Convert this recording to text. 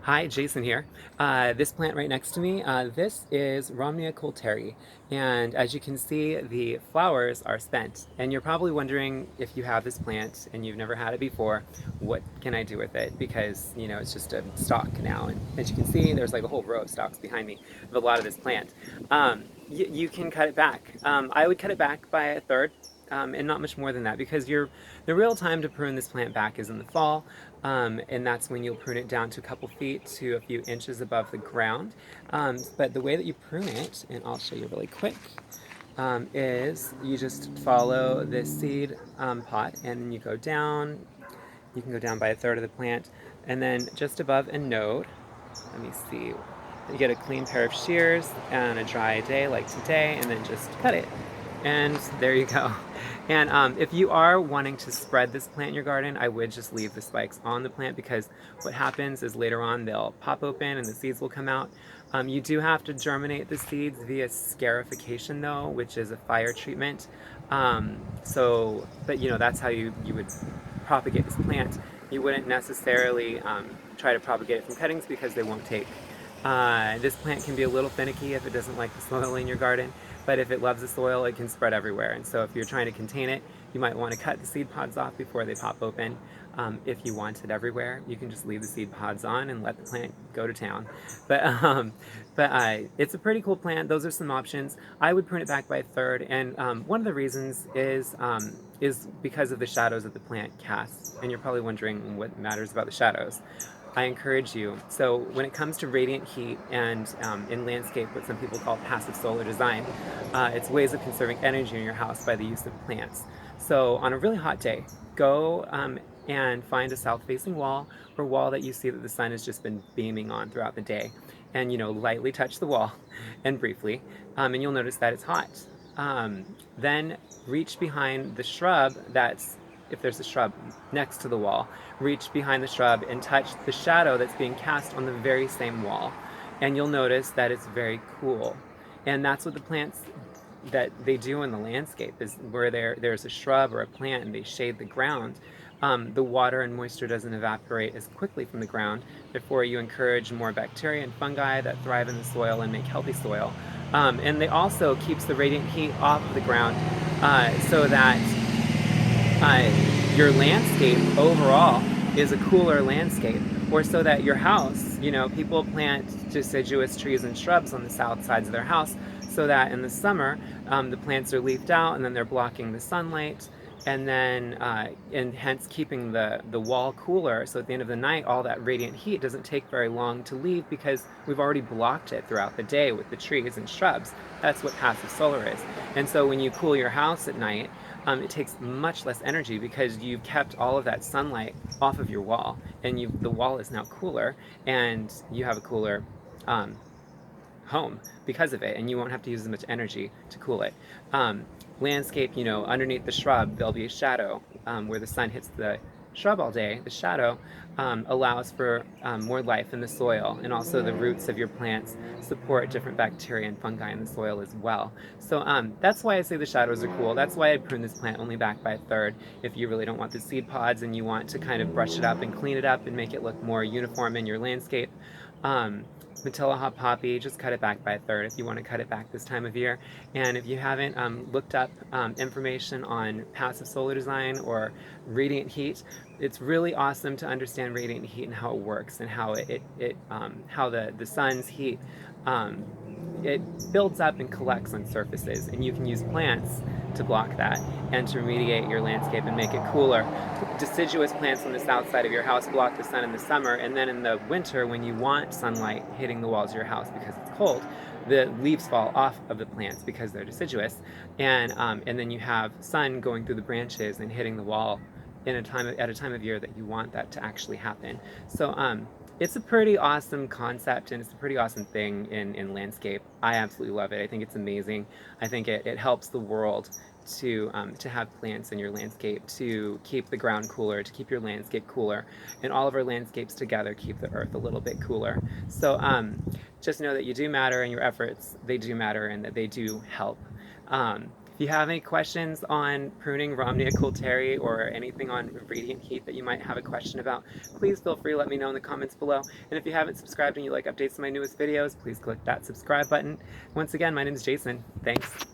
Hi, Jason here. This plant right next to me, this is Romneya coulteri. And as you can see, the flowers are spent. And you're probably wondering if you have this plant and you've never had it before, what can I do with it? Because, it's just a stalk now. And as you can see, there's like a whole row of stalks behind me of a lot of this plant. You can cut it back. I would cut it back by a third. And not much more than that because the real time to prune this plant back is in the fall, and that's when you'll prune it down to a couple feet to a few inches above the ground. But the way that you prune it, and I'll show you really quick, is you just follow this seed pot and you go down. You can go down by a third of the plant, and then just above a node, let me see, you get a clean pair of shears on a dry day like today, and then just cut it. And there you go. And if you are wanting to spread this plant in your garden, I would just leave the spikes on the plant because what happens is later on they'll pop open and the seeds will come out. You do have to germinate the seeds via scarification though, which is a fire treatment. But that's how you would propagate this plant. You wouldn't necessarily try to propagate it from cuttings because they won't take. This plant can be a little finicky if it doesn't like the soil in your garden, but if it loves the soil, it can spread everywhere. And so if you're trying to contain it, you might want to cut the seed pods off before they pop open. If you want it everywhere, you can just leave the seed pods on and let the plant go to town. But it's a pretty cool plant. Those are some options. I would prune it back by a third, and one of the reasons is because of the shadows that the plant casts. And you're probably wondering what matters about the shadows. I encourage you. So when it comes to radiant heat and in landscape, what some people call passive solar design, it's ways of conserving energy in your house by the use of plants. So on a really hot day, go and find a south-facing wall or wall that you see that the sun has just been beaming on throughout the day. And lightly touch the wall and briefly, and you'll notice that it's hot. Then reach behind the shrub that's, if there's a shrub next to the wall, reach behind the shrub and touch the shadow that's being cast on the very same wall. And you'll notice that it's very cool. And that's what the plants that they do in the landscape is where there's a shrub or a plant and they shade the ground. The water and moisture doesn't evaporate as quickly from the ground. Therefore, you encourage more bacteria and fungi that thrive in the soil and make healthy soil. And they also keeps the radiant heat off of the ground so that your landscape overall is a cooler landscape, or so that your house, people plant deciduous trees and shrubs on the south sides of their house so that in the summer the plants are leafed out and then they're blocking the sunlight, and then and hence keeping the wall cooler, so at the end of the night all that radiant heat doesn't take very long to leave because we've already blocked it throughout the day with the trees and shrubs. That's what passive solar is. And so when you cool your house at night, it takes much less energy because you've kept all of that sunlight off of your wall, and the wall is now cooler, and you have a cooler home because of it, and you won't have to use as much energy to cool it. Landscape, underneath the shrub, there'll be a shadow where the sun hits the shrub all day. The shadow allows for more life in the soil, and also the roots of your plants support different bacteria and fungi in the soil as well. So that's why I say the shadows are cool. That's why I prune this plant only back by a third. If you really don't want the seed pods and you want to kind of brush it up and clean it up and make it look more uniform in your landscape, Matilija hot poppy, just cut it back by a third if you want to cut it back this time of year. And if you haven't looked up information on passive solar design or radiant heat, it's really awesome to understand radiant heat and how it works and how how the sun's heat it builds up and collects on surfaces, and you can use plants to block that and to remediate your landscape and make it cooler. Deciduous plants on the south side of your house block the sun in the summer, and then in the winter when you want sunlight hitting the walls of your house because it's cold, the leaves fall off of the plants because they're deciduous, and then you have sun going through the branches and hitting the wall at a time of year that you want that to actually happen. So it's a pretty awesome concept, and it's a pretty awesome thing in landscape. I absolutely love it. I think it's amazing. I think it helps the world to have plants in your landscape, to keep the ground cooler, to keep your landscape cooler, and all of our landscapes together keep the earth a little bit cooler. So just know that you do matter, and your efforts, they do matter, and that they do help. If If you have any questions on pruning Romneya coulteri or anything on radiant heat that you might have a question about, please feel free to let me know in the comments below. And if you haven't subscribed and you like updates to my newest videos, please click that subscribe button. Once again, my name is Jason. Thanks.